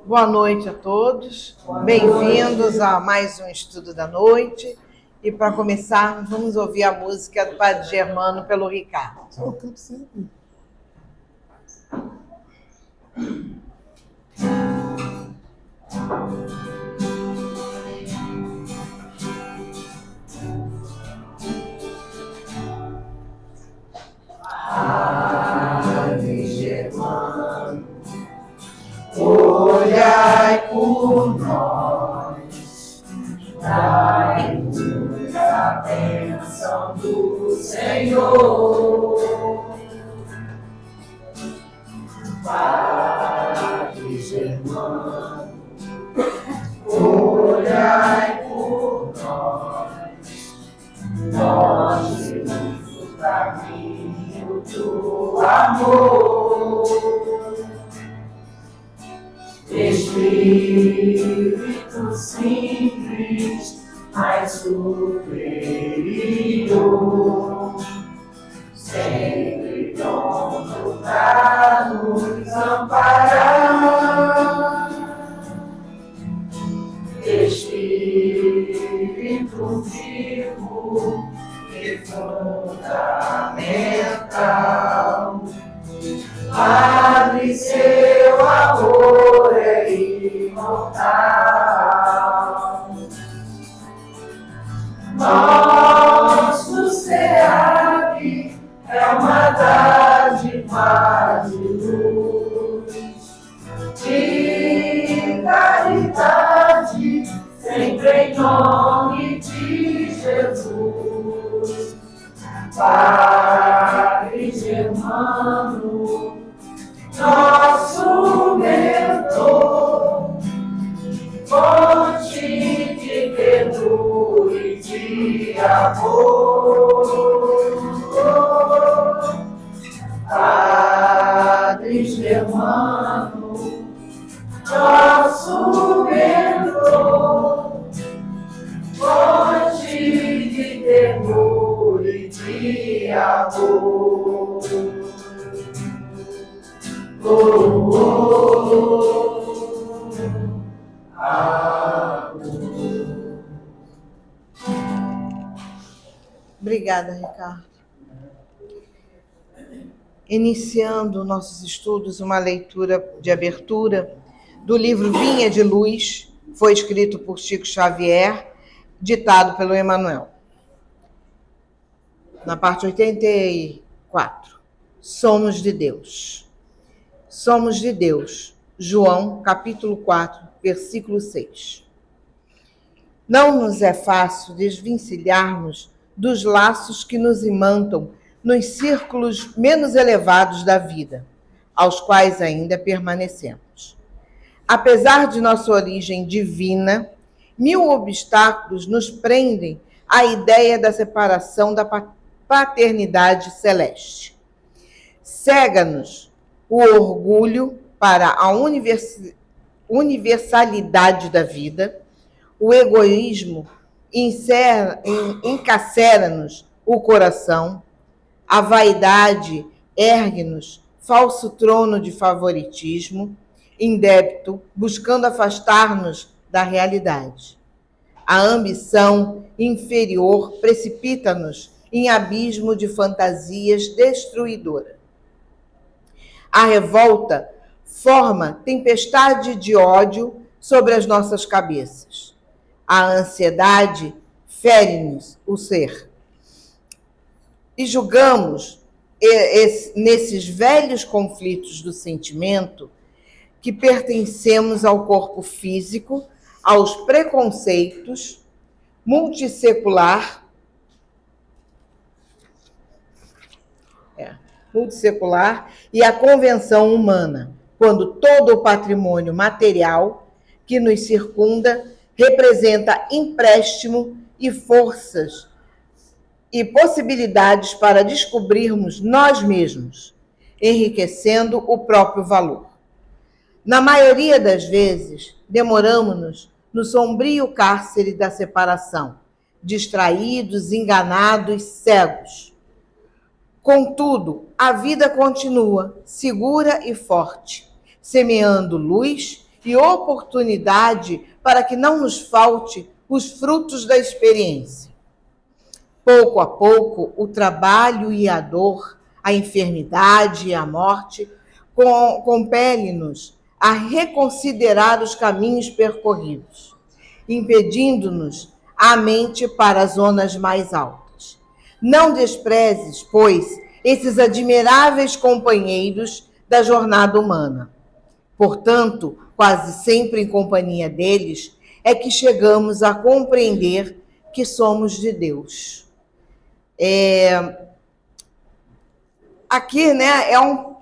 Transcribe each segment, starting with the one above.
Boa noite a todos, bem-vindos a mais um estudo da noite. E para começar, vamos ouvir a música do Padre Germano pelo Ricardo. Eu canto sempre. Padre Germano, olhai por nós, dai-nos a bênção do Senhor. Padre Germano, olhai por nós temos o caminho do amor. Espírito simples, mais superior, sempre pronto para nos amparar. Espírito vivo e fundamental, Padre, seu amor é imortal. Nosso SEAP é uma dádiva de luz, de caridade, sempre em nome de Jesus. Padre Germano, nosso mentor, fonte de ternura e de amor. Padre Germano, nosso mentor, fonte de ternura e de amor. Obrigada, Ricardo. Iniciando nossos estudos, uma leitura de abertura do livro Vinha de Luz, foi escrito por Chico Xavier, ditado pelo Emmanuel. Na parte 84, somos de Deus. Somos de Deus. João, capítulo 4, versículo 6. Não nos é fácil desvencilharmos dos laços que nos imantam nos círculos menos elevados da vida, aos quais ainda permanecemos. Apesar de nossa origem divina, 1000 obstáculos nos prendem à ideia da separação da paternidade celeste. Cega-nos o orgulho para a universalidade da vida, o egoísmo encarcera-nos o coração, a vaidade ergue-nos falso trono de favoritismo, indébito, buscando afastar-nos da realidade. A ambição inferior precipita-nos em abismo de fantasias destruidoras. A revolta forma tempestade de ódio sobre as nossas cabeças. A ansiedade fere-nos o ser. E julgamos nesses velhos conflitos do sentimento que pertencemos ao corpo físico, aos preconceitos, multissecular e à convenção humana, quando todo o patrimônio material que nos circunda representa empréstimo e forças e possibilidades para descobrirmos nós mesmos, enriquecendo o próprio valor. Na maioria das vezes, demoramos-nos no sombrio cárcere da separação, distraídos, enganados, cegos. Contudo, a vida continua, segura e forte, semeando luz e oportunidade para que não nos falte os frutos da experiência. Pouco a pouco, o trabalho e a dor, a enfermidade e a morte compelem-nos a reconsiderar os caminhos percorridos, impedindo-nos a mente para as zonas mais altas. Não desprezes, pois, esses admiráveis companheiros da jornada humana. Portanto, quase sempre em companhia deles, é que chegamos a compreender que somos de Deus. Aqui, né,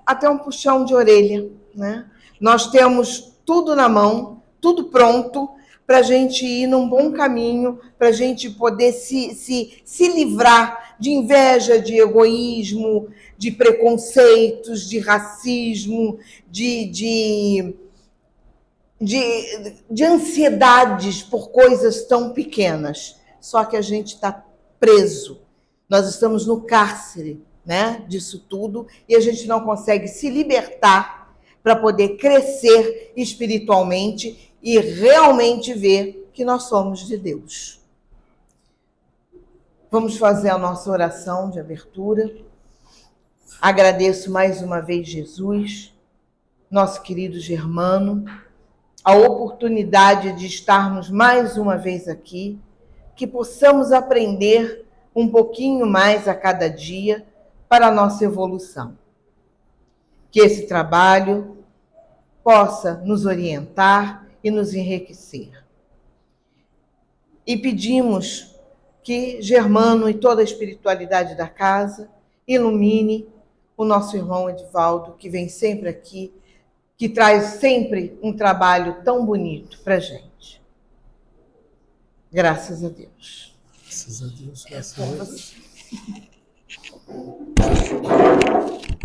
até um puxão de orelha, né? Nós temos tudo na mão, tudo pronto para a gente ir num bom caminho, para a gente poder se livrar de inveja, de egoísmo, de preconceitos, de racismo, de ansiedades por coisas tão pequenas. Só que a gente está preso. Nós estamos no cárcere, né, disso tudo, e a gente não consegue se libertar para poder crescer espiritualmente e realmente ver que nós somos de Deus. Vamos fazer a nossa oração de abertura. Agradeço mais uma vez, Jesus, nosso querido Germano, a oportunidade de estarmos mais uma vez aqui, que possamos aprender um pouquinho mais a cada dia para a nossa evolução. Que esse trabalho possa nos orientar e nos enriquecer. E pedimos que Germano e toda a espiritualidade da casa ilumine o nosso irmão Edivaldo, que vem sempre aqui, que traz sempre um trabalho tão bonito para a gente. Graças a Deus. Graças a Deus, graças a Deus.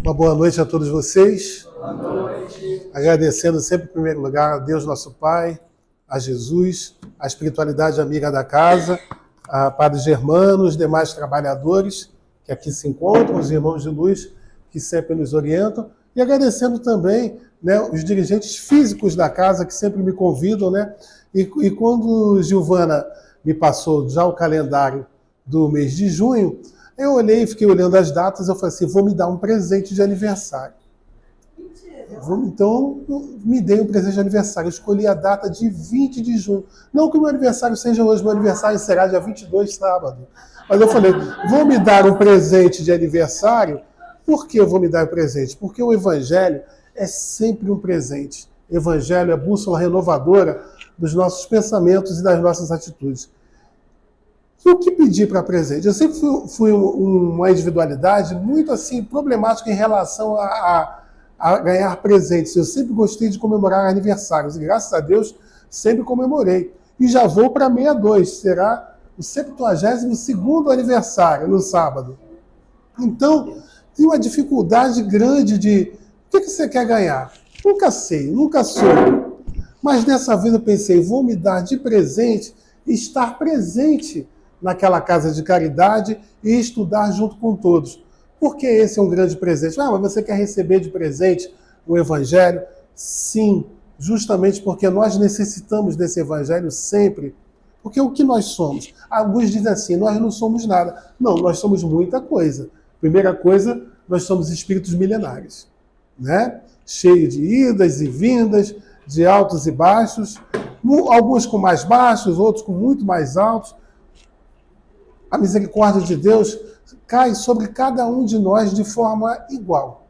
Uma boa noite a todos vocês. Boa noite. Agradecendo sempre, em primeiro lugar, a Deus nosso Pai, a Jesus, a espiritualidade amiga da casa, a Padre Germano, os demais trabalhadores que aqui se encontram, os irmãos de luz que sempre nos orientam, e agradecendo também, né, os dirigentes físicos da casa que sempre me convidam, né? E quando Giovana me passou já o calendário do mês de junho, eu olhei, fiquei olhando as datas, eu falei assim, vou me dar um presente de aniversário. Então, me dei um presente de aniversário. Eu escolhi a data de 20 de junho. Não que o meu aniversário seja hoje, meu aniversário será dia 22, sábado. Mas eu falei, vou me dar um presente de aniversário. Por que eu vou me dar um presente? Porque o Evangelho é sempre um presente. O Evangelho é a bússola renovadora dos nossos pensamentos e das nossas atitudes. E o que pedir para presente? Eu sempre fui uma individualidade muito assim problemática em relação a ganhar presentes. Eu sempre gostei de comemorar aniversários. E graças a Deus, sempre comemorei. E já vou para 62. Será o 72º aniversário, no sábado. Então, tem uma dificuldade grande de... O que você quer ganhar? Nunca sei, nunca soube. Mas dessa vez eu pensei, vou me dar de presente, estar presente naquela casa de caridade e estudar junto com todos. Porque esse é um grande presente. Ah, mas você quer receber de presente o Evangelho? Sim, justamente porque nós necessitamos desse Evangelho sempre. Porque o que nós somos? Alguns dizem assim, nós não somos nada. Não, nós somos muita coisa. Primeira coisa, nós somos espíritos milenares, né? Cheio de idas e vindas, de altos e baixos, alguns com mais baixos, outros com muito mais altos. A misericórdia de Deus cai sobre cada um de nós de forma igual.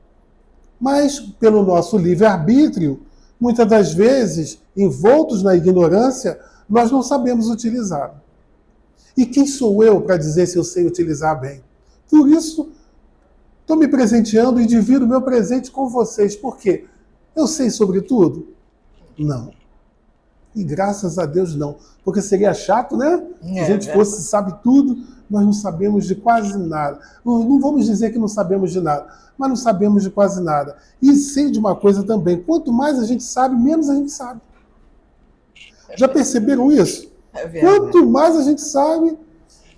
Mas, pelo nosso livre-arbítrio, muitas das vezes, envoltos na ignorância, nós não sabemos utilizar. E quem sou eu para dizer se eu sei utilizar bem? Por isso, estou me presenteando e divido o meu presente com vocês. Por quê? Eu sei sobre tudo? Não. E graças a Deus não. Porque seria chato, né? Se a gente fosse, sabe tudo, nós não sabemos de quase nada. Não vamos dizer que não sabemos de nada, mas não sabemos de quase nada. E sei de uma coisa também, quanto mais a gente sabe, menos a gente sabe. Já perceberam isso? Quanto mais a gente sabe,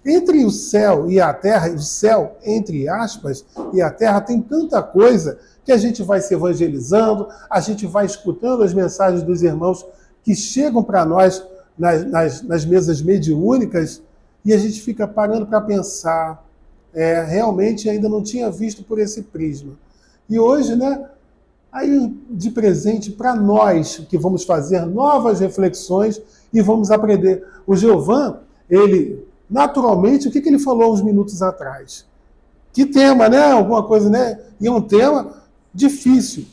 entre o céu e a terra, o céu, entre aspas, e a terra, tem tanta coisa que a gente vai se evangelizando, a gente vai escutando as mensagens dos irmãos que chegam para nós nas mesas mediúnicas, e a gente fica parando para pensar, realmente ainda não tinha visto por esse prisma. E hoje, né, aí de presente para nós, que vamos fazer novas reflexões e vamos aprender. O Giovan, ele, naturalmente, o que ele falou uns minutos atrás? Que tema, né? Alguma coisa, né? E é um tema difícil.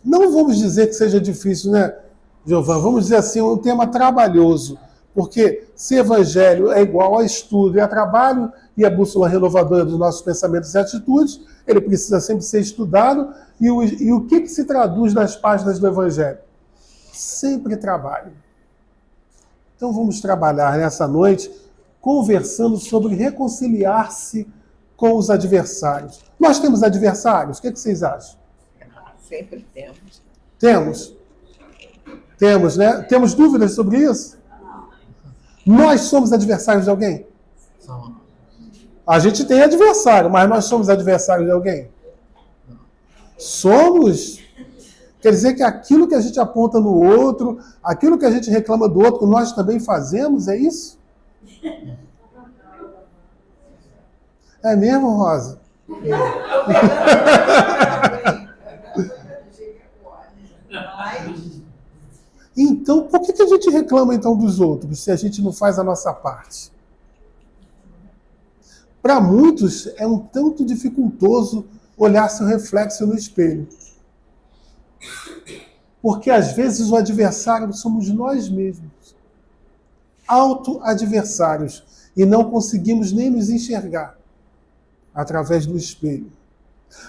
Não vamos dizer que seja difícil, né, Giovan? Vamos dizer assim, um tema trabalhoso. Porque se evangelho é igual a estudo e a trabalho, e a bússola renovadora dos nossos pensamentos e atitudes, ele precisa sempre ser estudado. E o que se traduz nas páginas do evangelho? Sempre trabalho. Então vamos trabalhar nessa noite conversando sobre reconciliar-se com os adversários. Nós temos adversários? O que vocês acham? Sempre temos. Temos? Temos, né? Temos dúvidas sobre isso? Nós somos adversários de alguém? A gente tem adversário, mas nós somos adversários de alguém? Somos? Quer dizer que aquilo que a gente aponta no outro, aquilo que a gente reclama do outro, nós também fazemos, é isso? É mesmo, Rosa? Então, por que a gente reclama então dos outros, se a gente não faz a nossa parte? Para muitos, é um tanto dificultoso olhar seu reflexo no espelho. Porque, às vezes, o adversário somos nós mesmos. Auto-adversários. E não conseguimos nem nos enxergar através do espelho.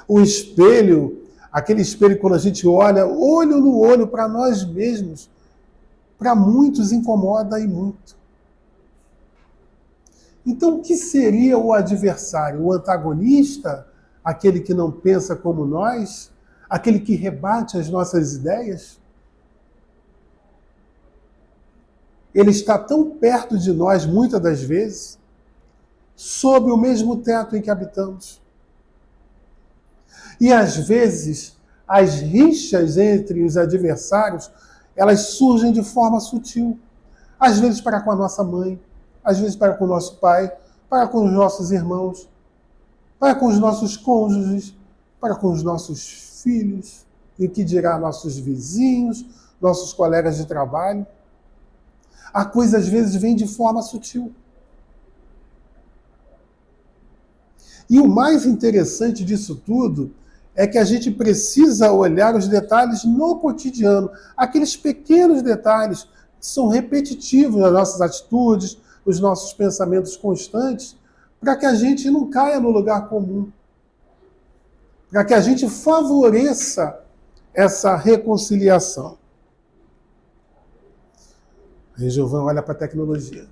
O espelho, aquele espelho quando a gente olha, olho no olho para nós mesmos, para muitos incomoda e muito. Então, o que seria o adversário? O antagonista? Aquele que não pensa como nós? Aquele que rebate as nossas ideias? Ele está tão perto de nós, muitas das vezes, sob o mesmo teto em que habitamos. E, às vezes, as rixas entre os adversários, elas surgem de forma sutil. Às vezes para com a nossa mãe, às vezes para com o nosso pai, para com os nossos irmãos, para com os nossos cônjuges, para com os nossos filhos, e o que dirá nossos vizinhos, nossos colegas de trabalho. A coisa às vezes vem de forma sutil. E o mais interessante disso tudo é que a gente precisa olhar os detalhes no cotidiano, aqueles pequenos detalhes que são repetitivos nas nossas atitudes, os nossos pensamentos constantes, para que a gente não caia no lugar comum, para que a gente favoreça essa reconciliação. Aí Giovan olha para a tecnologia.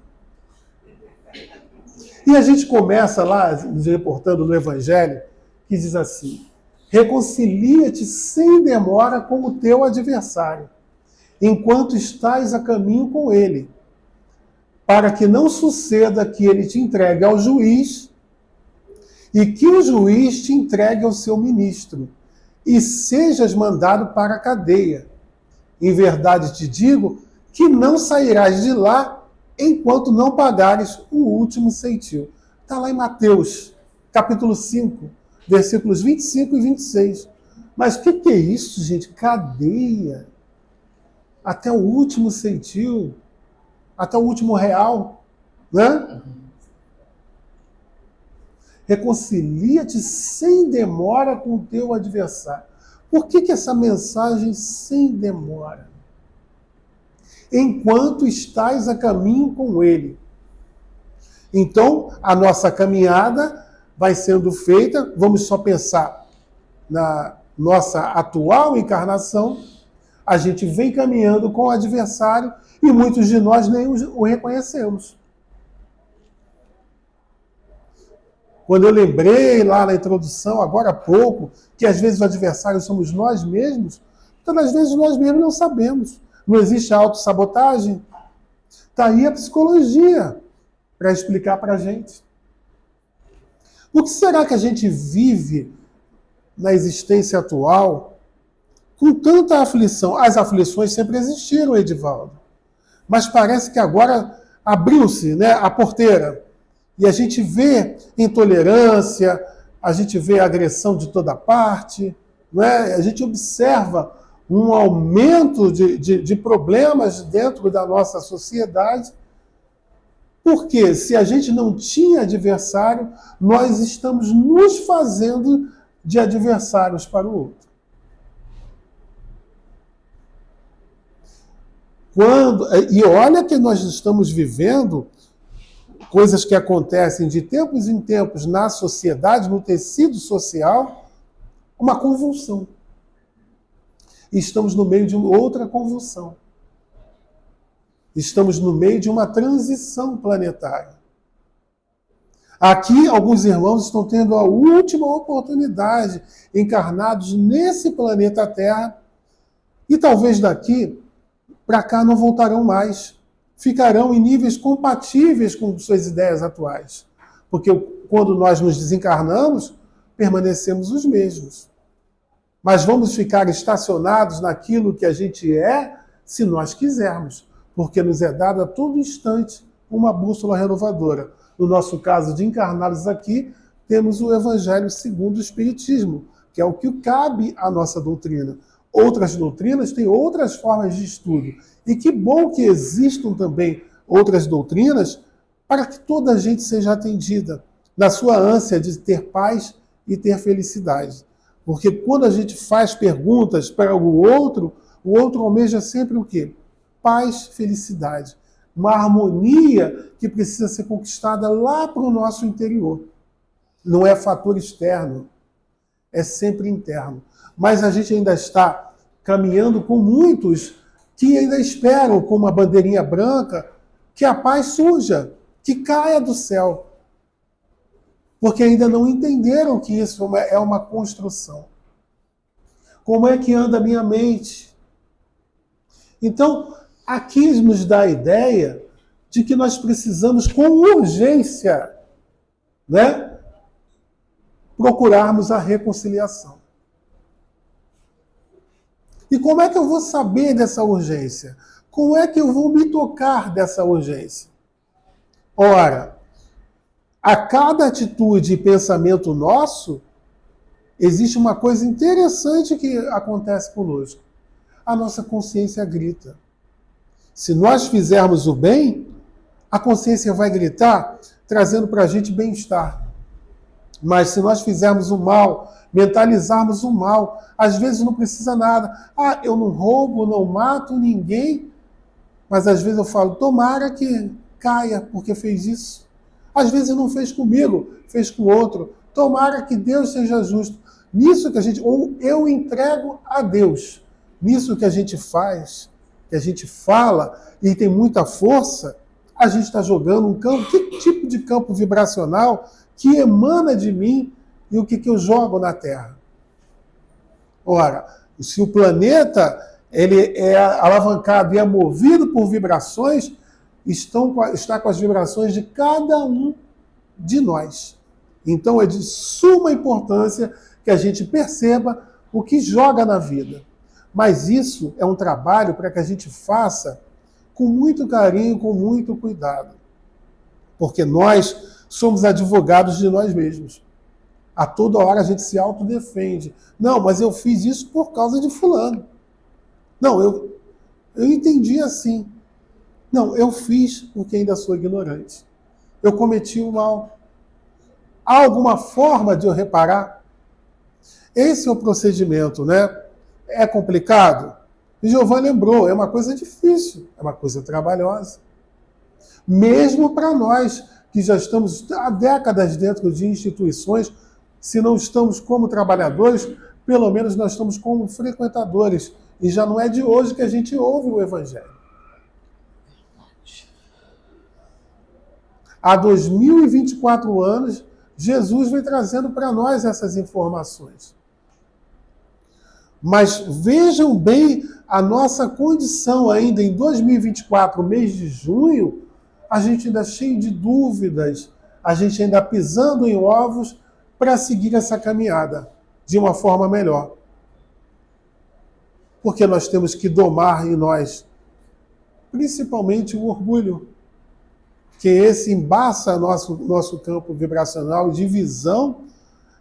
E a gente começa lá, nos reportando no Evangelho, que diz assim: reconcilia-te sem demora com o teu adversário, enquanto estás a caminho com ele, para que não suceda que ele te entregue ao juiz e que o juiz te entregue ao seu ministro e sejas mandado para a cadeia. Em verdade te digo que não sairás de lá enquanto não pagares o último ceitil. Está lá em Mateus, capítulo 5, versículos 25 e 26. Mas o que é isso, gente? Cadeia. Até o último ceitil. Até o último real. Né? Reconcilia-te sem demora com o teu adversário. Por que essa mensagem sem demora? Enquanto estás a caminho com ele. Então, a nossa caminhada vai sendo feita, vamos só pensar na nossa atual encarnação, a gente vem caminhando com o adversário e muitos de nós nem o reconhecemos. Quando eu lembrei lá na introdução, agora há pouco, que às vezes o adversário somos nós mesmos, então às vezes nós mesmos não sabemos. Não existe autossabotagem? Está aí a psicologia para explicar para a gente. O que será que a gente vive na existência atual com tanta aflição. As aflições sempre existiram, Edivaldo, mas parece que agora abriu-se, né, a porteira e a gente vê intolerância, a gente vê agressão de toda parte, não é? A gente observa um aumento de problemas dentro da nossa sociedade, porque se a gente não tinha adversário, nós estamos nos fazendo de adversários para o outro. E olha que nós estamos vivendo coisas que acontecem de tempos em tempos na sociedade, no tecido social, uma convulsão. E estamos no meio de outra convulsão. Estamos no meio de uma transição planetária. Aqui, alguns irmãos estão tendo a última oportunidade, encarnados nesse planeta Terra, e talvez daqui para cá não voltarão mais. Ficarão em níveis compatíveis com suas ideias atuais. Porque quando nós nos desencarnamos, permanecemos os mesmos. Mas vamos ficar estacionados naquilo que a gente é, se nós quisermos. Porque nos é dada a todo instante uma bússola renovadora. No nosso caso de encarnados aqui, temos o Evangelho segundo o Espiritismo, que é o que cabe à nossa doutrina. Outras doutrinas têm outras formas de estudo. E que bom que existam também outras doutrinas para que toda a gente seja atendida na sua ânsia de ter paz e ter felicidade. Porque quando a gente faz perguntas para o outro almeja sempre o quê? Paz, felicidade. Uma harmonia que precisa ser conquistada lá para o nosso interior. Não é fator externo, é sempre interno. Mas a gente ainda está caminhando com muitos que ainda esperam, com uma bandeirinha branca, que a paz surja, que caia do céu. Porque ainda não entenderam que isso é uma construção. Como é que anda a minha mente? Então, aqui nos dá a ideia de que nós precisamos, com urgência, né, procurarmos a reconciliação. E como é que eu vou saber dessa urgência? Como é que eu vou me tocar dessa urgência? Ora, a cada atitude e pensamento nosso, existe uma coisa interessante que acontece conosco. A nossa consciência grita. Se nós fizermos o bem, a consciência vai gritar, trazendo para a gente bem-estar. Mas se nós fizermos o mal, mentalizarmos o mal, às vezes não precisa nada. Ah, eu não roubo, não mato ninguém, mas às vezes eu falo, tomara que caia porque fez isso. Às vezes não fez comigo, fez com outro. Tomara que Deus seja justo. Nisso que a gente, ou eu entrego a Deus, nisso que a gente faz, que a gente fala e tem muita força, a gente está jogando um campo, que tipo de campo vibracional que emana de mim e o que eu jogo na Terra? Ora, se o planeta ele é alavancado e é movido por vibrações, está com as vibrações de cada um de nós. Então é de suma importância que a gente perceba o que joga na vida. Mas isso é um trabalho para que a gente faça com muito carinho, com muito cuidado. Porque nós somos advogados de nós mesmos. A toda hora a gente se autodefende. Não, mas eu fiz isso por causa de fulano. Não, eu entendi assim. Não, eu fiz porque ainda sou ignorante. Eu cometi o mal. Há alguma forma de eu reparar? Esse é o procedimento, né? É complicado? E Giovanni lembrou, é uma coisa difícil, é uma coisa trabalhosa. Mesmo para nós, que já estamos há décadas dentro de instituições, se não estamos como trabalhadores, pelo menos nós estamos como frequentadores. E já não é de hoje que a gente ouve o Evangelho. Há 2024 anos, Jesus vem trazendo para nós essas informações. Mas vejam bem a nossa condição ainda em 2024, mês de junho, a gente ainda cheio de dúvidas, a gente ainda pisando em ovos para seguir essa caminhada. de uma forma melhor. Porque nós temos que domar em nós, principalmente o orgulho, que esse embaça nosso campo vibracional de visão,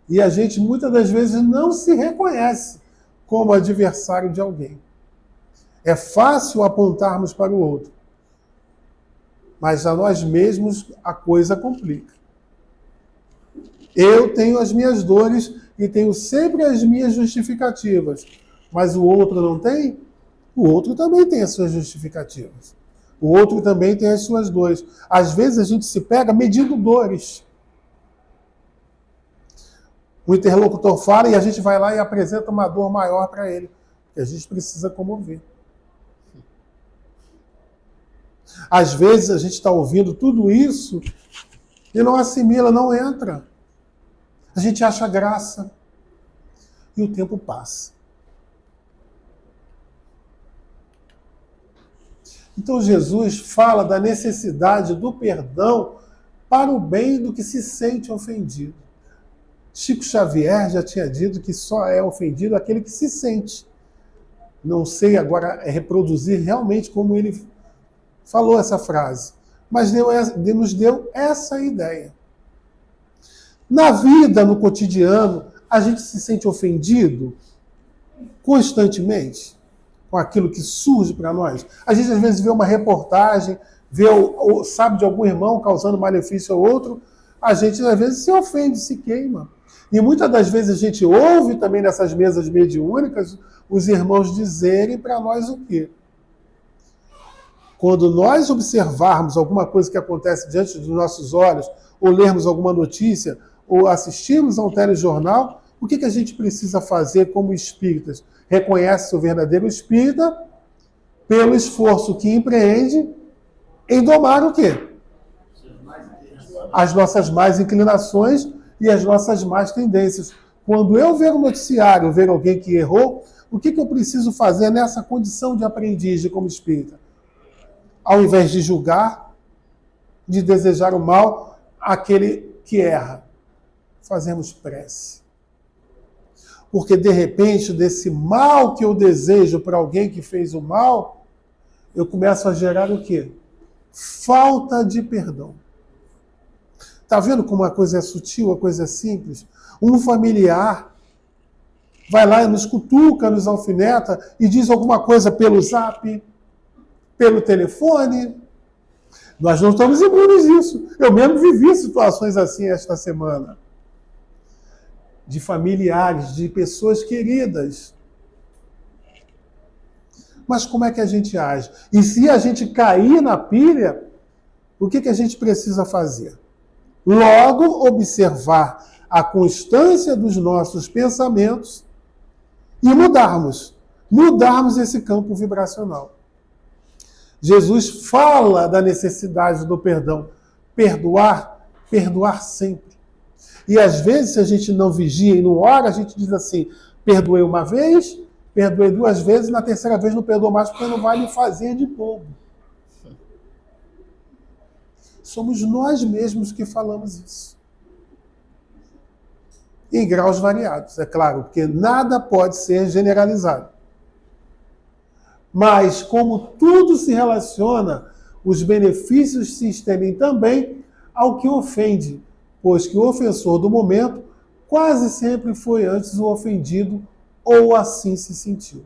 e a gente muitas das vezes não se reconhece como adversário de alguém. É fácil apontarmos para o outro, mas a nós mesmos a coisa complica. Eu tenho as minhas dores e tenho sempre as minhas justificativas, mas o outro não tem? O outro também tem as suas justificativas. O outro também tem as suas dores. Às vezes a gente se pega medindo dores. O interlocutor fala e a gente vai lá e apresenta uma dor maior para ele, que a gente precisa comover. Às vezes a gente está ouvindo tudo isso e não assimila, não entra. A gente acha graça e o tempo passa. Então Jesus fala da necessidade do perdão para o bem do que se sente ofendido. Chico Xavier já tinha dito que só é ofendido aquele que se sente. Não sei agora reproduzir realmente como ele falou essa frase, mas nos deu essa ideia. Na vida, no cotidiano, a gente se sente ofendido constantemente com aquilo que surge para nós. A gente às vezes vê uma reportagem, sabe de algum irmão causando malefício ao outro, a gente às vezes se ofende, se queima. E muitas das vezes a gente ouve também nessas mesas mediúnicas os irmãos dizerem para nós o quê? Quando nós observarmos alguma coisa que acontece diante dos nossos olhos, ou lermos alguma notícia, ou assistirmos a um telejornal, o que a gente precisa fazer como espíritas? Reconhece o verdadeiro espírita pelo esforço que empreende em domar o quê? As nossas más inclinações e as nossas más tendências. Quando eu ver um noticiário, ver alguém que errou, o que eu preciso fazer nessa condição de aprendiz, de como espírita? Ao invés de julgar, de desejar o mal àquele que erra, fazemos prece. Porque, de repente, desse mal que eu desejo para alguém que fez o mal, eu começo a gerar o quê? Falta de perdão. Está vendo como a coisa é sutil, a coisa é simples? Um familiar vai lá e nos cutuca, nos alfineta e diz alguma coisa pelo zap, pelo telefone. Nós não estamos imunes disso. Eu mesmo vivi situações assim esta semana. De familiares, de pessoas queridas. Mas como é que a gente age? E se a gente cair na pilha, o que a gente precisa fazer? Logo, observar a constância dos nossos pensamentos e mudarmos esse campo vibracional. Jesus fala da necessidade do perdão. Perdoar sempre. E às vezes, se a gente não vigia e não ora, a gente diz assim, perdoei uma vez, perdoei 2 vezes, na terceira vez não perdoou mais porque não vai me fazer de bobo. Somos nós mesmos que falamos isso. Em graus variados, é claro, porque nada pode ser generalizado. Mas, como tudo se relaciona, os benefícios se estendem também ao que ofende, pois que o ofensor do momento quase sempre foi antes o ofendido ou assim se sentiu.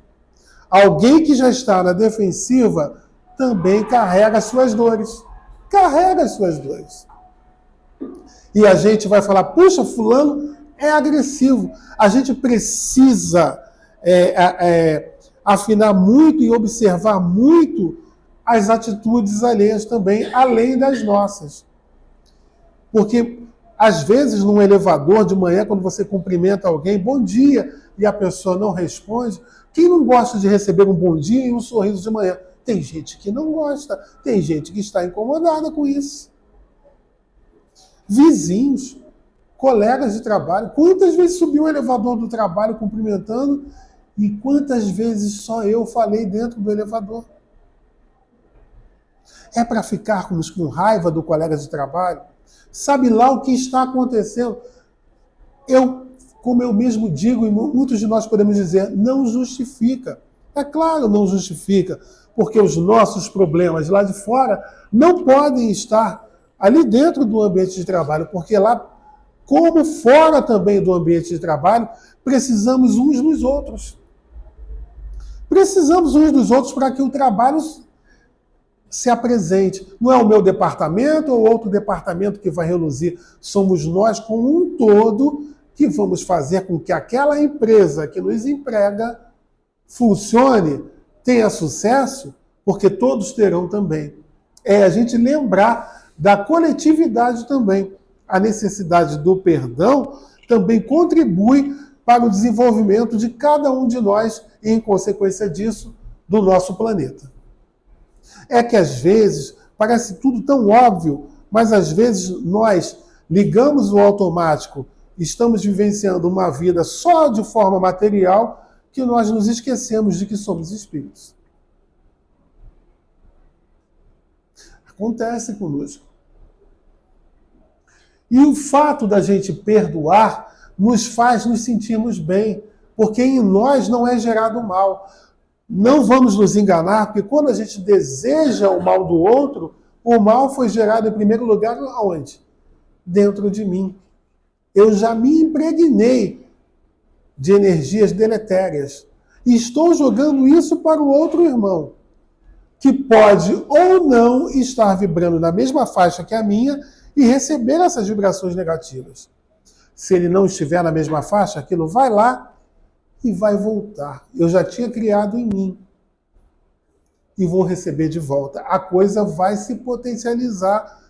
Alguém que já está na defensiva também carrega as suas dores. Carrega as suas dores. E a gente vai falar, puxa, fulano é agressivo. A gente precisa afinar muito e observar muito as atitudes alheias também, além das nossas. Porque, às vezes, num elevador de manhã, quando você cumprimenta alguém, bom dia, e a pessoa não responde, quem não gosta de receber um bom dia e um sorriso de manhã? Tem gente que não gosta, tem gente que está incomodada com isso. Vizinhos, colegas de trabalho, quantas vezes subiu o elevador do trabalho cumprimentando e quantas vezes só eu falei dentro do elevador? É para ficarmos com raiva do colega de trabalho? Sabe lá o que está acontecendo? Eu como eu mesmo digo, e muitos de nós podemos dizer, não justifica. É claro, não justifica, porque os nossos problemas lá de fora não podem estar ali dentro do ambiente de trabalho, porque lá, como fora também do ambiente de trabalho, precisamos uns dos outros. Precisamos uns dos outros para que o trabalho se apresente. Não é o meu departamento ou outro departamento que vai reluzir. Somos nós, como um todo, que vamos fazer com que aquela empresa que nos emprega funcione, tenha sucesso, porque todos terão também. É a gente lembrar da coletividade também. A necessidade do perdão também contribui para o desenvolvimento de cada um de nós e, em consequência disso, do nosso planeta. É que às vezes parece tudo tão óbvio, mas às vezes nós ligamos o automático, estamos vivenciando uma vida só de forma material, que nós nos esquecemos de que somos espíritos. Acontece conosco. E o fato da gente perdoar nos faz nos sentirmos bem, porque em nós não é gerado mal. Não vamos nos enganar, porque quando a gente deseja o mal do outro, o mal foi gerado em primeiro lugar aonde? Dentro de mim. Eu já me impregnei de energias deletérias. E estou jogando isso para o outro irmão, que pode ou não estar vibrando na mesma faixa que a minha e receber essas vibrações negativas. Se ele não estiver na mesma faixa, aquilo vai lá e vai voltar. Eu já tinha criado em mim e vou receber de volta. A coisa vai se potencializar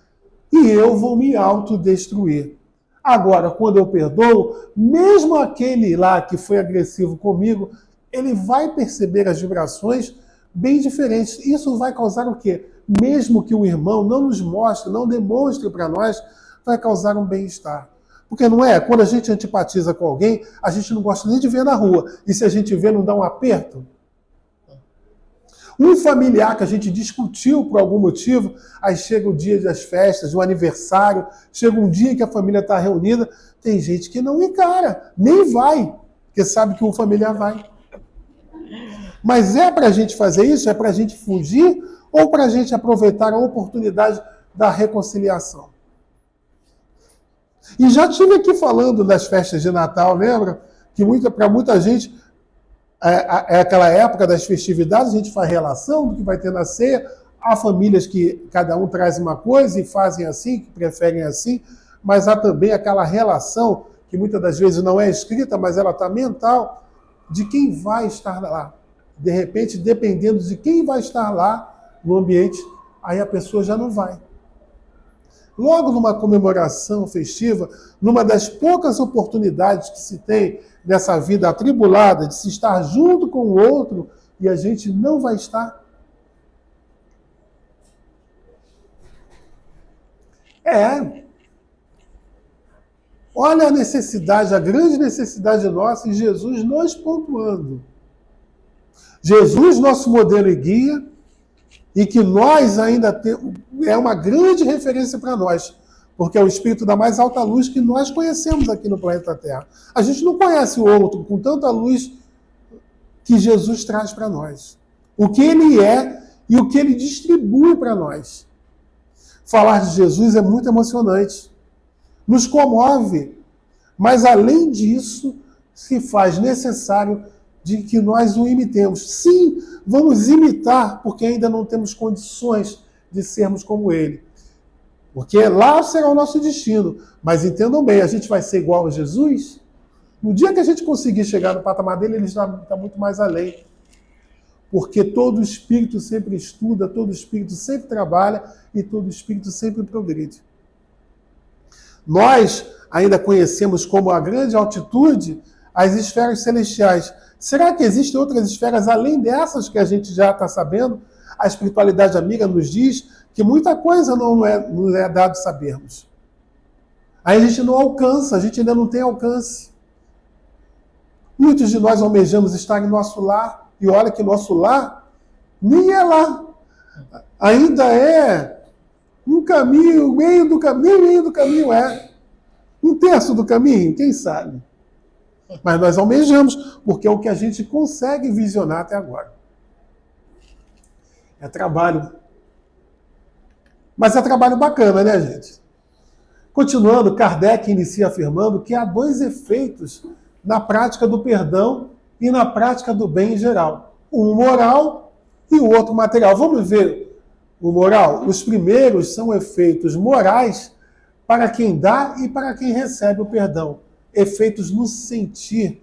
e eu vou me autodestruir. Agora, quando eu perdoo, mesmo aquele lá que foi agressivo comigo, ele vai perceber as vibrações bem diferentes. Isso vai causar o quê? Mesmo que o irmão não nos mostre, não demonstre para nós, vai causar um bem-estar. Porque não é? Quando a gente antipatiza com alguém, a gente não gosta nem de ver na rua. E se a gente vê, não dá um aperto? Um familiar que a gente discutiu por algum motivo, aí chega o dia das festas, o aniversário, chega um dia que a família está reunida, tem gente que não encara, nem vai, porque sabe que o familiar vai. Mas é para a gente fazer isso? É para a gente fugir ou para a gente aproveitar a oportunidade da reconciliação? E já estive aqui falando das festas de Natal, lembra? Que para muita gente é aquela época das festividades, a gente faz relação do que vai ter na ceia. Há famílias que cada um traz uma coisa e fazem assim, que preferem assim, mas há também aquela relação, que muitas das vezes não é escrita, mas ela está mental, de quem vai estar lá. De repente, dependendo de quem vai estar lá no ambiente, aí a pessoa já não vai. Logo numa comemoração festiva, numa das poucas oportunidades que se tem nessa vida atribulada de se estar junto com o outro, e a gente não vai estar. Olha a necessidade, a grande necessidade nossa, e Jesus nos pontuando. Jesus, nosso modelo e guia, e que nós ainda temos, é uma grande referência para nós, porque é o espírito da mais alta luz que nós conhecemos aqui no planeta Terra. A gente não conhece o outro com tanta luz que Jesus traz para nós. O que ele é e o que ele distribui para nós. Falar de Jesus é muito emocionante, nos comove, mas além disso, se faz necessário de que nós o imitemos. Sim, vamos imitar, porque ainda não temos condições de sermos como ele. Porque lá será o nosso destino. Mas entendam bem, a gente vai ser igual a Jesus? No dia que a gente conseguir chegar no patamar dele, ele já está muito mais além. Porque todo espírito sempre estuda, todo espírito sempre trabalha e todo espírito sempre progride. Nós ainda conhecemos como a grande altitude as esferas celestiais. Será que existem outras esferas além dessas que a gente já está sabendo? A espiritualidade amiga nos diz que muita coisa não é dado sabermos. Aí a gente não alcança, a gente ainda não tem alcance. Muitos de nós almejamos estar em nosso lar, e olha que nosso lar nem é lá. Ainda é um caminho, meio do caminho é. Um terço do caminho, quem sabe? Mas nós almejamos, porque é o que a gente consegue visionar até agora. É trabalho. Mas é trabalho bacana, né, gente? Continuando, Kardec inicia afirmando que há dois efeitos na prática do perdão e na prática do bem em geral. Um moral e o outro material. Vamos ver o moral? Os primeiros são efeitos morais para quem dá e para quem recebe o perdão. Efeitos no sentir,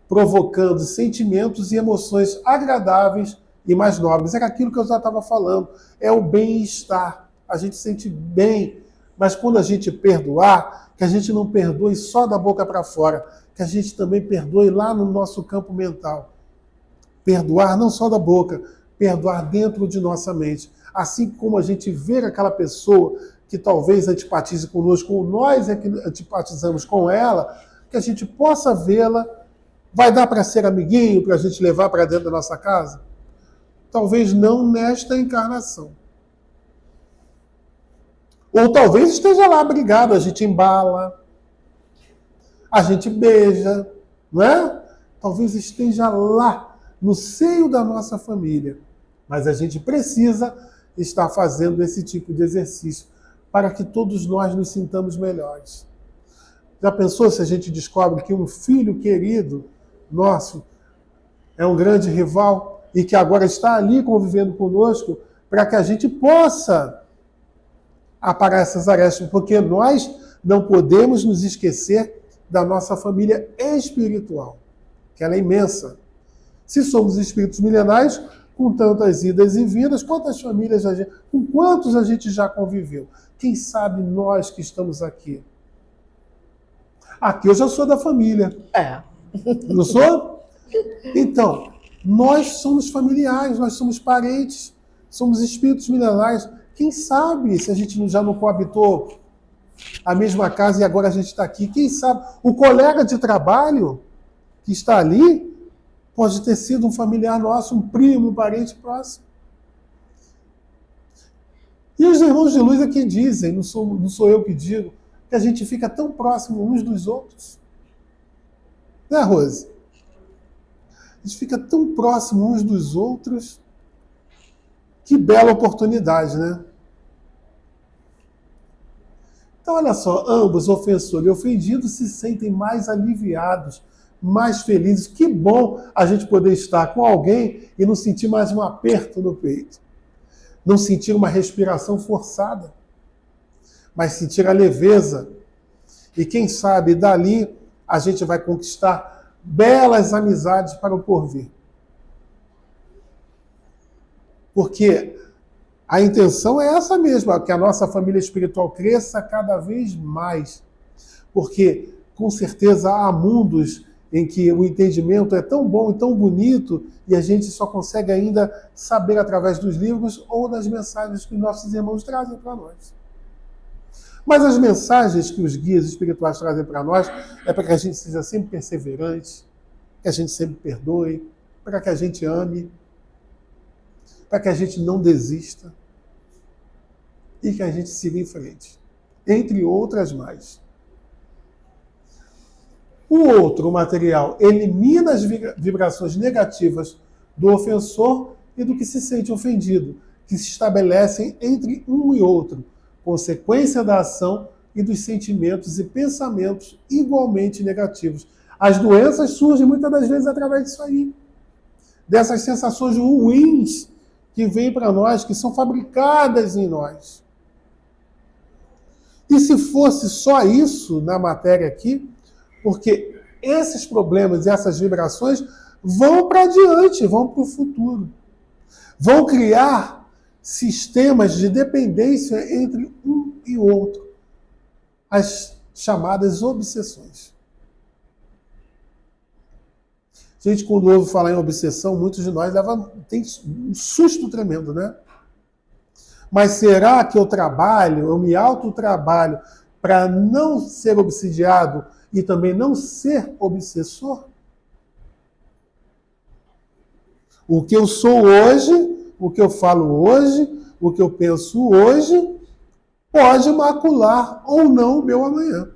provocando sentimentos e emoções agradáveis e mais nobres. Era aquilo que eu já estava falando. É o bem-estar. A gente sente bem. Mas quando a gente perdoar, que a gente não perdoe só da boca para fora, que a gente também perdoe lá no nosso campo mental. Perdoar não só da boca, perdoar dentro de nossa mente. Assim como a gente vê aquela pessoa que talvez antipatize conosco, ou nós é que antipatizamos com ela, que a gente possa vê-la. Vai dar para ser amiguinho, para a gente levar para dentro da nossa casa? Talvez não nesta encarnação. Ou talvez esteja lá brigado, a gente embala, a gente beija, não é? Talvez esteja lá, no seio da nossa família. Mas a gente precisa estar fazendo esse tipo de exercício para que todos nós nos sintamos melhores. Já pensou se a gente descobre que um filho querido nosso é um grande rival e que agora está ali convivendo conosco para que a gente possa aparar essas arestas, porque nós não podemos nos esquecer da nossa família espiritual, que ela é imensa. Se somos espíritos milenares, com tantas idas e vindas, quantas famílias a gente, com quantos a gente já conviveu? Quem sabe nós que estamos aqui? Aqui eu já sou da família. É. Não sou? Então, nós somos familiares, nós somos parentes, somos espíritos milenares. Quem sabe se a gente já não coabitou a mesma casa e agora a gente está aqui? Quem sabe o colega de trabalho que está ali pode ter sido um familiar nosso, um primo, um parente próximo. E os irmãos de luz aqui dizem, não sou eu que digo, que a gente fica tão próximo uns dos outros. Né, Rose? A gente fica tão próximo uns dos outros. Que bela oportunidade, né? Então, olha só, ambos, ofensor e ofendido, se sentem mais aliviados, mais felizes. Que bom a gente poder estar com alguém e não sentir mais um aperto no peito. Não sentir uma respiração forçada, mas sentir a leveza. E quem sabe, dali, a gente vai conquistar belas amizades para o porvir. Porque a intenção é essa mesma, que a nossa família espiritual cresça cada vez mais. Porque, com certeza, há mundos em que o entendimento é tão bom e tão bonito e a gente só consegue ainda saber através dos livros ou das mensagens que nossos irmãos trazem para nós. Mas as mensagens que os guias espirituais trazem para nós é para que a gente seja sempre perseverante, que a gente sempre perdoe, para que a gente ame, para que a gente não desista e que a gente siga em frente, entre outras mais. O outro material elimina as vibrações negativas do ofensor e do que se sente ofendido, que se estabelecem entre um e outro, consequência da ação e dos sentimentos e pensamentos igualmente negativos. As doenças surgem muitas das vezes através disso aí, dessas sensações ruins que vêm para nós, que são fabricadas em nós. E se fosse só isso na matéria aqui, porque esses problemas e essas vibrações vão para adiante, vão para o futuro. Vão criar sistemas de dependência entre um e outro. As chamadas obsessões. Gente, quando ouve falar em obsessão, muitos de nós tem um susto tremendo, né? Mas será que eu me autotrabalho para não ser obsidiado e também não ser obsessor? O que eu sou hoje, o que eu falo hoje, o que eu penso hoje, pode macular ou não o meu amanhã.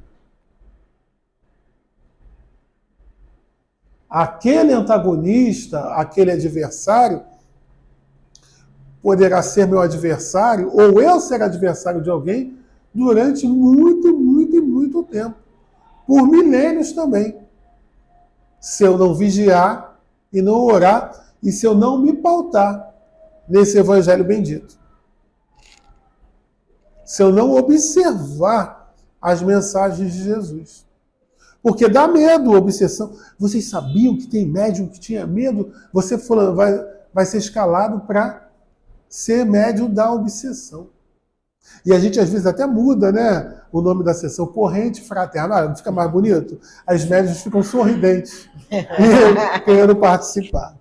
aquele antagonista, aquele adversário, poderá ser meu adversário, ou eu ser adversário de alguém, durante muito, muito e muito tempo. Por milênios também. Se eu não vigiar e não orar, e se eu não me pautar nesse evangelho bendito. Se eu não observar as mensagens de Jesus. Porque dá medo, obsessão. Vocês sabiam que tem médium que tinha medo? Você vai ser escalado para ser médium da obsessão. E a gente às vezes até muda, né? O nome da sessão, corrente fraterna. Não fica mais bonito? As médiuns ficam sorridentes e querendo participar.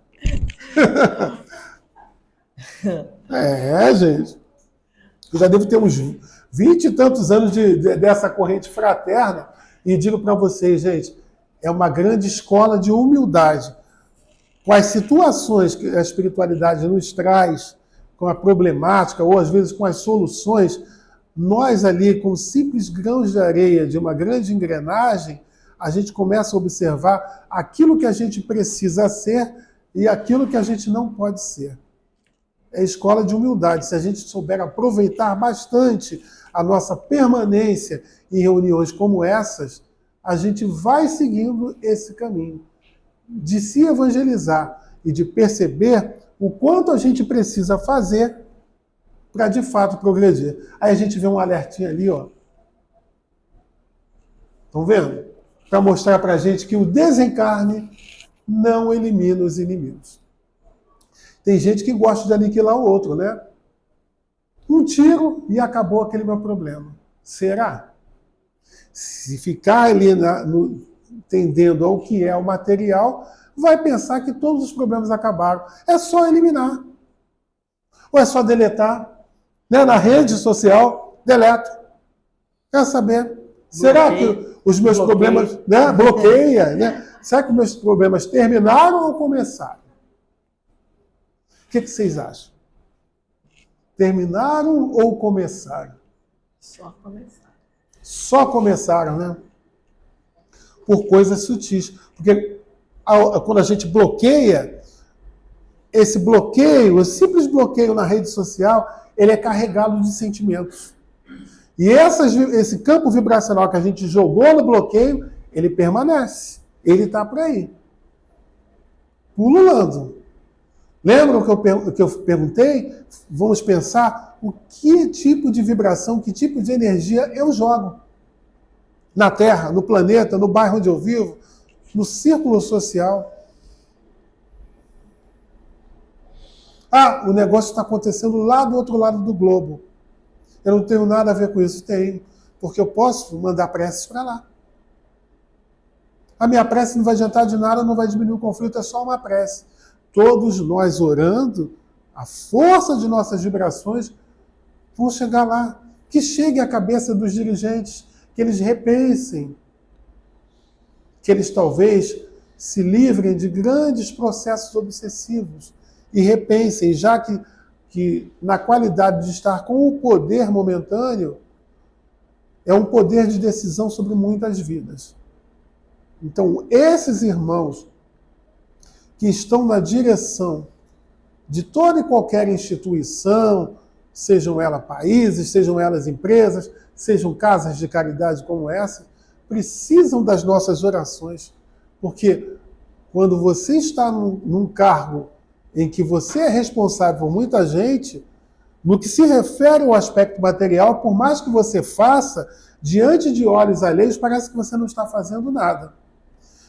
Gente. Eu já devo ter uns 20 e tantos anos dessa corrente fraterna e digo para vocês, gente, é uma grande escola de humildade. Com as situações que a espiritualidade nos traz, com a problemática, ou às vezes com as soluções, nós ali, com simples grãos de areia de uma grande engrenagem, a gente começa a observar aquilo que a gente precisa ser e aquilo que a gente não pode ser. É escola de humildade. Se a gente souber aproveitar bastante a nossa permanência em reuniões como essas, a gente vai seguindo esse caminho de se evangelizar e de perceber o quanto a gente precisa fazer para de fato progredir. Aí a gente vê um alertinho ali, ó. Estão vendo? Para mostrar para a gente que o desencarne não elimina os inimigos. Tem gente que gosta de aniquilar o outro, né? Um tiro e acabou aquele meu problema. Será? Se ficar ali entendendo ao que é o material, vai pensar que todos os problemas acabaram. É só eliminar. Ou é só deletar. Né? Na rede social, deleto. Quer saber? Será que os meus problemas... Né? Bloqueia. Né? Será que os meus problemas terminaram ou começaram? O que vocês acham? Terminaram ou começaram? Só começaram. Só começaram, né? Por coisas sutis. Porque quando a gente bloqueia, esse bloqueio, o simples bloqueio na rede social, ele é carregado de sentimentos. E esse campo vibracional que a gente jogou no bloqueio, ele permanece. Ele está por aí. Pululando. Lembram que eu perguntei? Vamos pensar o que tipo de vibração, que tipo de energia eu jogo na Terra, no planeta, no bairro onde eu vivo, no círculo social. Ah, o negócio está acontecendo lá do outro lado do globo. Eu não tenho nada a ver com isso. Tenho, porque eu posso mandar preces para lá. A minha prece não vai adiantar de nada, não vai diminuir o conflito, é só uma prece. Todos nós orando, a força de nossas vibrações vão chegar lá. Que chegue à cabeça dos dirigentes, que eles repensem, que eles talvez se livrem de grandes processos obsessivos e repensem, já que na qualidade de estar com o poder momentâneo, é um poder de decisão sobre muitas vidas. Então, esses irmãos que estão na direção de toda e qualquer instituição, sejam elas países, sejam elas empresas, sejam casas de caridade como essa, precisam das nossas orações. Porque quando você está num cargo em que você é responsável por muita gente, no que se refere ao aspecto material, por mais que você faça, diante de olhos alheios, parece que você não está fazendo nada.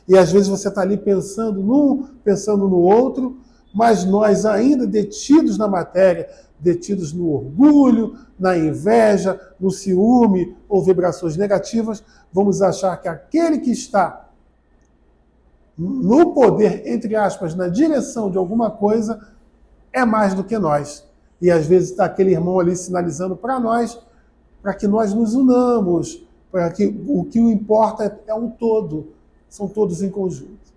E às vezes você está ali pensando num, pensando no outro, mas nós ainda detidos na matéria, detidos no orgulho, na inveja, no ciúme ou vibrações negativas, vamos achar que aquele que está no poder, entre aspas, na direção de alguma coisa, é mais do que nós. E às vezes está aquele irmão ali sinalizando para nós, para que nós nos unamos, para que o que importa é um todo. São todos em conjunto.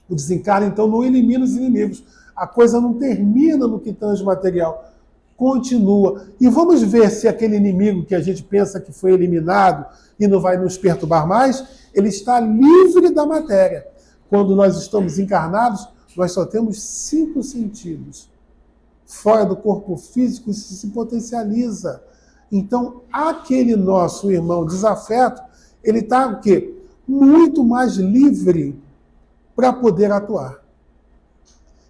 O desencarne, então, não elimina os inimigos. A coisa não termina no que tange material. Continua. E vamos ver se aquele inimigo que a gente pensa que foi eliminado e não vai nos perturbar mais, ele está livre da matéria. quando nós estamos encarnados, nós só temos 5 sentidos. Fora do corpo físico, isso se potencializa. Então, aquele nosso irmão desafeto, ele está o quê? Muito mais livre para poder atuar.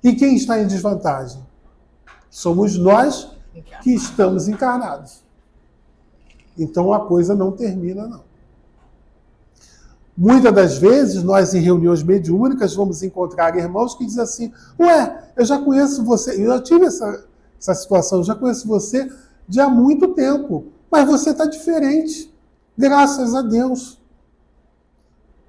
E quem está em desvantagem? Somos nós que estamos encarnados. Então a coisa não termina, não. Muitas das vezes, nós em reuniões mediúnicas vamos encontrar irmãos que dizem assim: ué, eu já conheço você, eu já tive essa situação, eu já conheço você de há muito tempo, mas você está diferente, graças a Deus.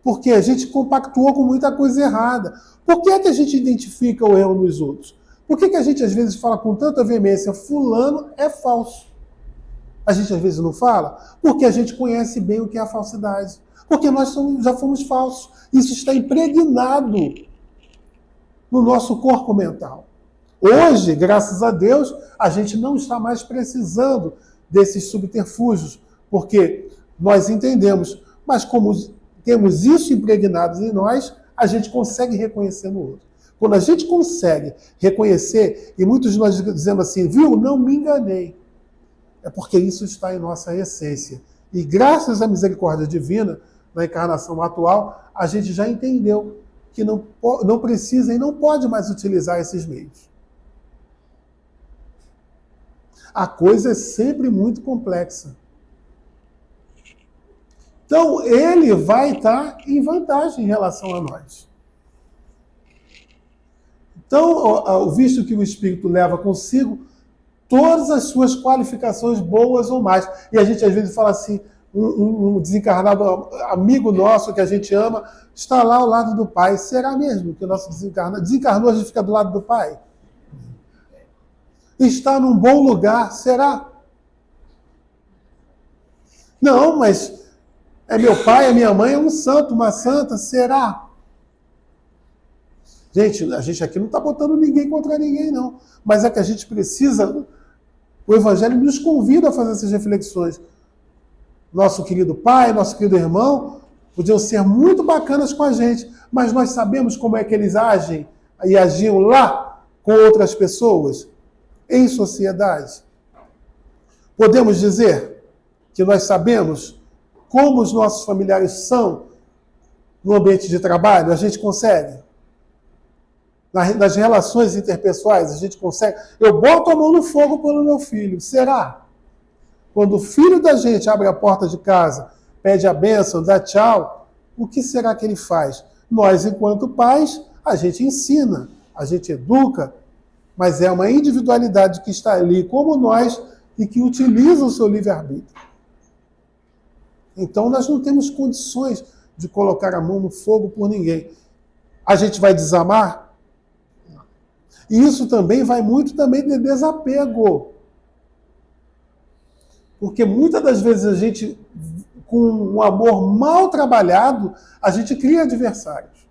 Porque a gente compactuou com muita coisa errada. Por que é que a gente identifica o erro nos outros? Por que a gente às vezes fala com tanta veemência, fulano é falso? A gente às vezes não fala? Porque a gente conhece bem o que é a falsidade. Porque nós já fomos falsos. Isso está impregnado no nosso corpo mental. Hoje, graças a Deus, a gente não está mais precisando desses subterfúgios, porque nós entendemos, mas como temos isso impregnado em nós, a gente consegue reconhecer no outro. Quando a gente consegue reconhecer, e muitos de nós dizendo assim, viu, não me enganei, é porque isso está em nossa essência. E graças à misericórdia divina, na encarnação atual, a gente já entendeu que não precisa e não pode mais utilizar esses meios. A coisa é sempre muito complexa. Então, ele vai estar em vantagem em relação a nós. Então, visto que o Espírito leva consigo todas as suas qualificações boas ou mais. E a gente às vezes fala assim, um desencarnado amigo nosso que a gente ama, está lá ao lado do Pai. Será mesmo que o nosso desencarnou, a gente fica do lado do Pai? Está num bom lugar, será? Não, mas é meu pai, é minha mãe, é um santo, uma santa, será? Gente, a gente aqui não está botando ninguém contra ninguém, não. Mas é que a gente precisa, o Evangelho nos convida a fazer essas reflexões. Nosso querido pai, nosso querido irmão, podiam ser muito bacanas com a gente, mas nós sabemos como é que eles agem e agiam lá com outras pessoas, em sociedade. Podemos dizer que nós sabemos como os nossos familiares são no ambiente de trabalho? A gente consegue? Nas relações interpessoais, a gente consegue? Eu boto a mão no fogo pelo meu filho. Será? Quando o filho da gente abre a porta de casa, pede a bênção, dá tchau, o que será que ele faz? Nós, enquanto pais, a gente ensina, a gente educa, mas é uma individualidade que está ali como nós e que utiliza o seu livre-arbítrio. Então, nós não temos condições de colocar a mão no fogo por ninguém. A gente vai desamar? E isso também vai muito também de desapego. Porque muitas das vezes a gente, com um amor mal trabalhado, a gente cria adversários.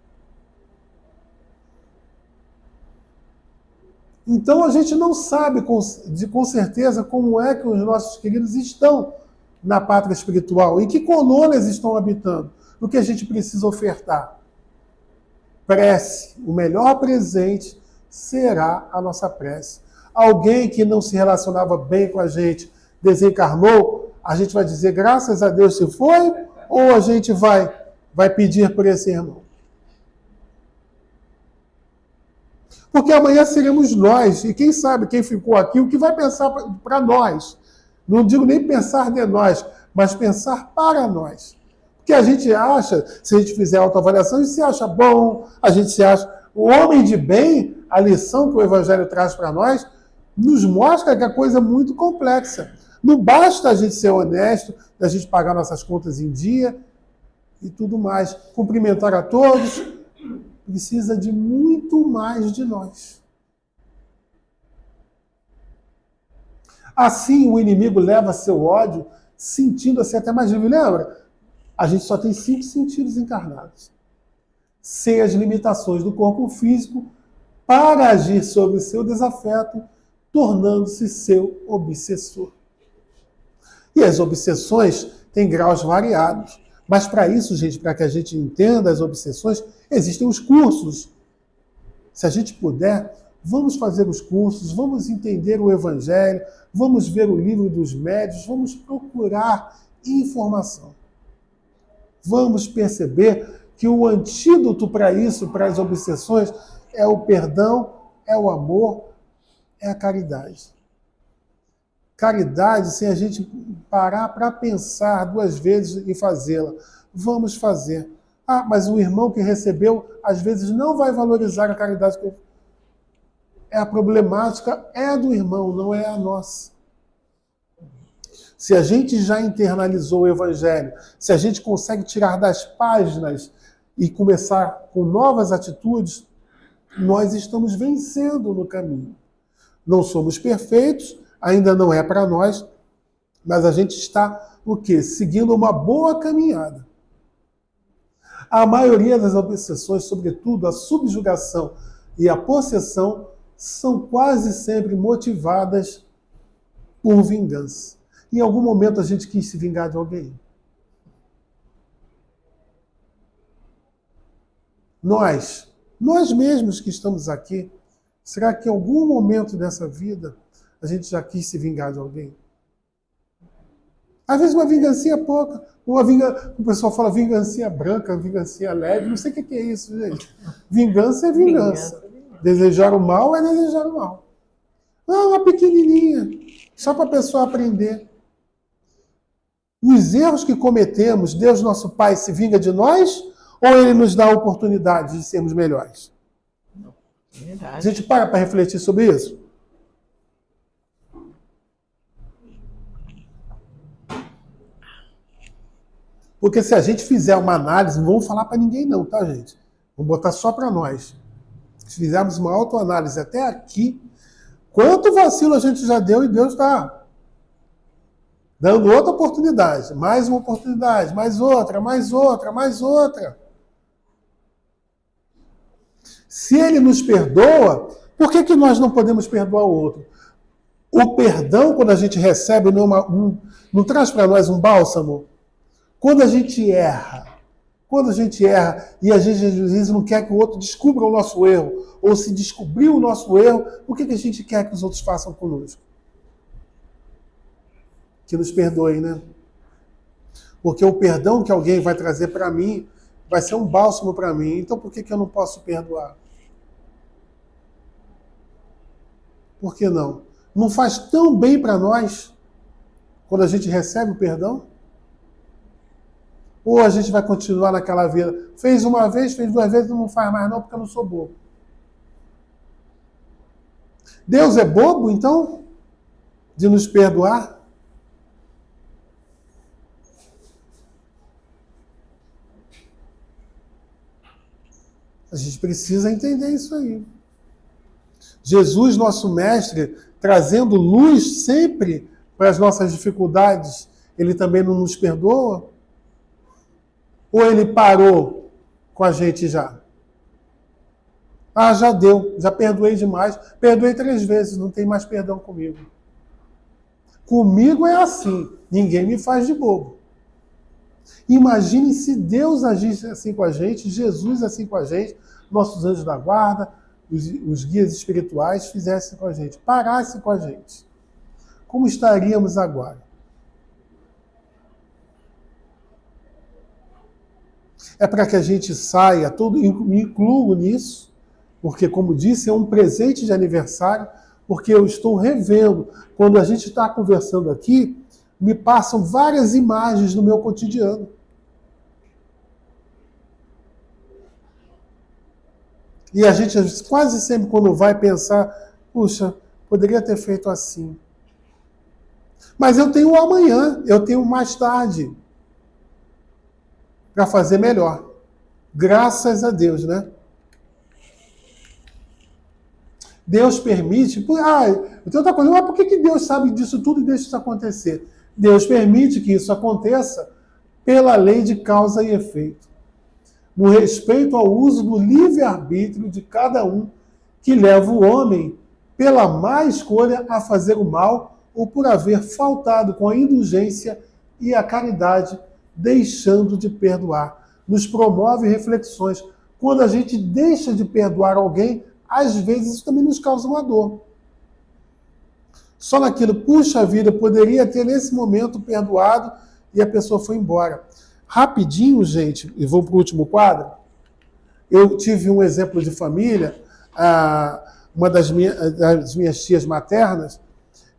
Então a gente não sabe com certeza como é que os nossos queridos estão na pátria espiritual, em que colônias estão habitando, o que a gente precisa ofertar. Prece, o melhor presente será a nossa prece. Alguém que não se relacionava bem com a gente desencarnou, a gente vai dizer graças a Deus se foi, ou a gente vai pedir por esse irmão? Porque amanhã seremos nós, e quem sabe quem ficou aqui, o que vai pensar para nós. Não digo nem pensar de nós, mas pensar para nós. Porque a gente acha, se a gente fizer autoavaliação, a gente se acha bom, a gente se acha... O homem de bem, a lição que o Evangelho traz para nós, nos mostra que a coisa é muito complexa. Não basta a gente ser honesto, a gente pagar nossas contas em dia e tudo mais. Cumprimentar a todos, precisa de muito mais de nós. Assim, o inimigo leva seu ódio, sentindo-se até mais livre. Lembra? A gente só tem 5 sentidos encarnados. Sem as limitações do corpo físico, para agir sobre o seu desafeto, tornando-se seu obsessor. E as obsessões têm graus variados. Mas para isso, gente, para que a gente entenda as obsessões, existem os cursos. Se a gente puder, vamos fazer os cursos, vamos entender o Evangelho, vamos ver o livro dos médiuns, vamos procurar informação. Vamos perceber que o antídoto para isso, para as obsessões, é o perdão, é o amor, é a caridade. Caridade sem a gente parar para pensar duas vezes em fazê-la. Vamos fazer. Ah, mas o irmão que recebeu, às vezes, não vai valorizar a caridade. A problemática é do irmão, não é a nossa. Se a gente já internalizou o Evangelho, se a gente consegue tirar das páginas e começar com novas atitudes, nós estamos vencendo no caminho. Não somos perfeitos, ainda não é para nós, mas a gente está, o quê? Seguindo uma boa caminhada. A maioria das obsessões, sobretudo a subjugação e a possessão, são quase sempre motivadas por vingança. Em algum momento a gente quis se vingar de alguém. Nós mesmos que estamos aqui, será que em algum momento dessa vida a gente já quis se vingar de alguém? Às vezes uma vingancinha pouca, o pessoal fala vingancinha branca, vingancinha leve, não sei o que é isso, gente. Vingança é vingança. Desejar o mal é desejar o mal. Não, uma pequenininha, só para a pessoa aprender. Os erros que cometemos, Deus nosso Pai se vinga de nós ou Ele nos dá a oportunidade de sermos melhores? Verdade. A gente para refletir sobre isso? Porque se a gente fizer uma análise, não vamos falar para ninguém não, tá, gente? Vamos botar só para nós. Se fizermos uma autoanálise até aqui, quanto vacilo a gente já deu e Deus está dando outra oportunidade, mais uma oportunidade, mais outra, mais outra, mais outra. Se Ele nos perdoa, por que nós não podemos perdoar o outro? O perdão, quando a gente recebe, não traz para nós um bálsamo? Quando a gente erra, e a gente às vezes não quer que o outro descubra o nosso erro, ou se descobrir o nosso erro, o que a gente quer que os outros façam conosco? Que nos perdoem, né? Porque o perdão que alguém vai trazer para mim vai ser um bálsamo para mim. Então por que eu não posso perdoar? Por que não? Não faz tão bem para nós quando a gente recebe o perdão? Ou a gente vai continuar naquela vida? Fez uma vez, fez duas vezes, não faz mais não porque eu não sou bobo. Deus é bobo, então, de nos perdoar? A gente precisa entender isso aí. Jesus, nosso mestre, trazendo luz sempre para as nossas dificuldades, Ele também não nos perdoa? Ou Ele parou com a gente já? Ah, já deu, já perdoei demais. Perdoei 3 vezes, não tem mais perdão comigo. Comigo é assim, ninguém me faz de bobo. Imagine se Deus agisse assim com a gente, Jesus assim com a gente, nossos anjos da guarda, os guias espirituais fizessem com a gente, parassem com a gente. Como estaríamos agora? É para que a gente saia, me incluo nisso, porque, como disse, é um presente de aniversário, porque eu estou revendo. Quando a gente está conversando aqui, me passam várias imagens no meu cotidiano. E a gente quase sempre, quando vai pensar, puxa, poderia ter feito assim. Mas eu tenho amanhã, eu tenho mais tarde para fazer melhor. Graças a Deus, né? Deus permite... eu tenho outra coisa, mas por que Deus sabe disso tudo e deixa isso acontecer? Deus permite que isso aconteça pela lei de causa e efeito. No respeito ao uso do livre-arbítrio de cada um, que leva o homem, pela má escolha, a fazer o mal ou por haver faltado com a indulgência e a caridade deixando de perdoar. Nos promove reflexões. Quando a gente deixa de perdoar alguém, às vezes isso também nos causa uma dor. Só naquilo, puxa vida, eu poderia ter nesse momento perdoado e a pessoa foi embora. Rapidinho, gente, e vou para o último quadro. Eu tive um exemplo de família, uma das minhas tias maternas,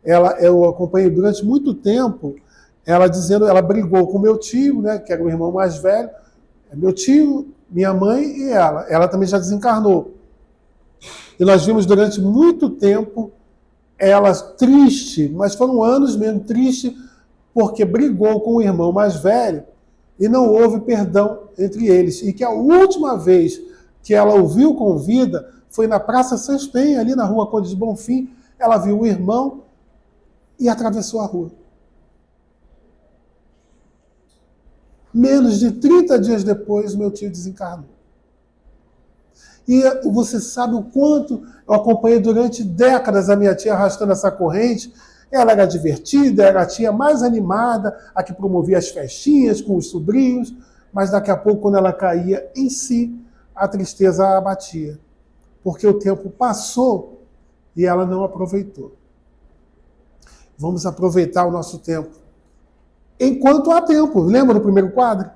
eu acompanhei durante muito tempo, ela brigou com meu tio, né, que era o irmão mais velho, meu tio, minha mãe e ela. Ela também já desencarnou. E nós vimos durante muito tempo ela triste, mas foram anos mesmo triste, porque brigou com o irmão mais velho e não houve perdão entre eles. E que a última vez que ela ouviu com vida foi na Praça Sespen, ali na Rua Conde de Bonfim. Ela viu o irmão e atravessou a rua. Menos de 30 dias depois, meu tio desencarnou. E você sabe o quanto eu acompanhei durante décadas a minha tia arrastando essa corrente. Ela era divertida, era a tia mais animada, a que promovia as festinhas com os sobrinhos, mas daqui a pouco, quando ela caía em si, a tristeza a abatia. Porque o tempo passou e ela não aproveitou. Vamos aproveitar o nosso tempo. Enquanto há tempo. Lembra do primeiro quadro?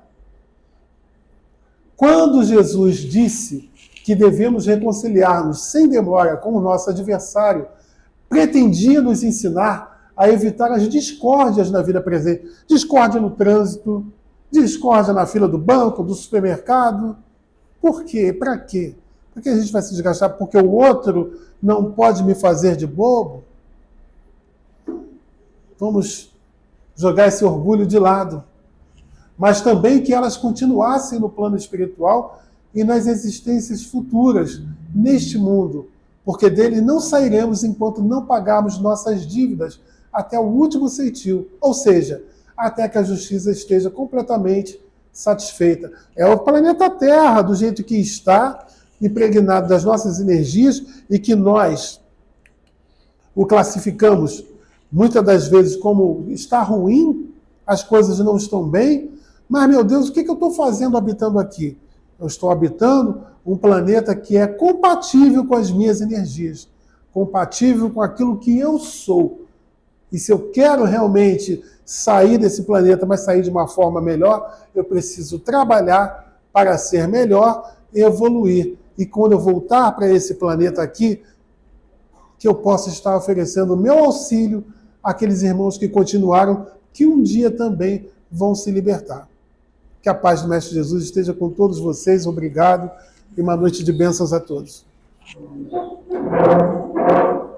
Quando Jesus disse que devemos reconciliar-nos sem demora com o nosso adversário, pretendia nos ensinar a evitar as discórdias na vida presente. Discórdia no trânsito, discórdia na fila do banco, do supermercado. Por quê? Para quê? Porque a gente vai se desgastar porque o outro não pode me fazer de bobo? Vamos jogar esse orgulho de lado. Mas também que elas continuassem no plano espiritual e nas existências futuras, neste mundo, porque dele não sairemos enquanto não pagarmos nossas dívidas até o último ceitil, ou seja, até que a justiça esteja completamente satisfeita. É o planeta Terra, do jeito que está, impregnado das nossas energias, e que nós o classificamos muitas das vezes como está ruim, as coisas não estão bem, mas, meu Deus, o que eu estou fazendo habitando aqui? Eu estou habitando um planeta que é compatível com as minhas energias, compatível com aquilo que eu sou. E se eu quero realmente sair desse planeta, mas sair de uma forma melhor, eu preciso trabalhar para ser melhor e evoluir. E quando eu voltar para esse planeta aqui, que eu possa estar oferecendo o meu auxílio àqueles irmãos que continuaram, que um dia também vão se libertar. Que a paz do Mestre Jesus esteja com todos vocês. Obrigado e uma noite de bênçãos a todos.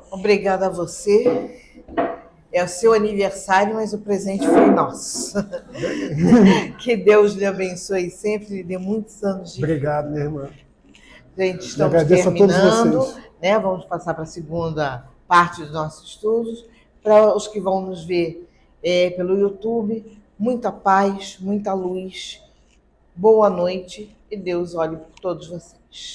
Obrigada a você. É o seu aniversário, mas o presente foi nosso. Que Deus lhe abençoe sempre, lhe dê muitos anos de vida. Obrigado, minha irmã. Gente, estamos terminando, né? Vamos passar para a segunda parte dos nossos estudos. Para os que vão nos ver pelo YouTube, muita paz, muita luz, boa noite e Deus olhe por todos vocês.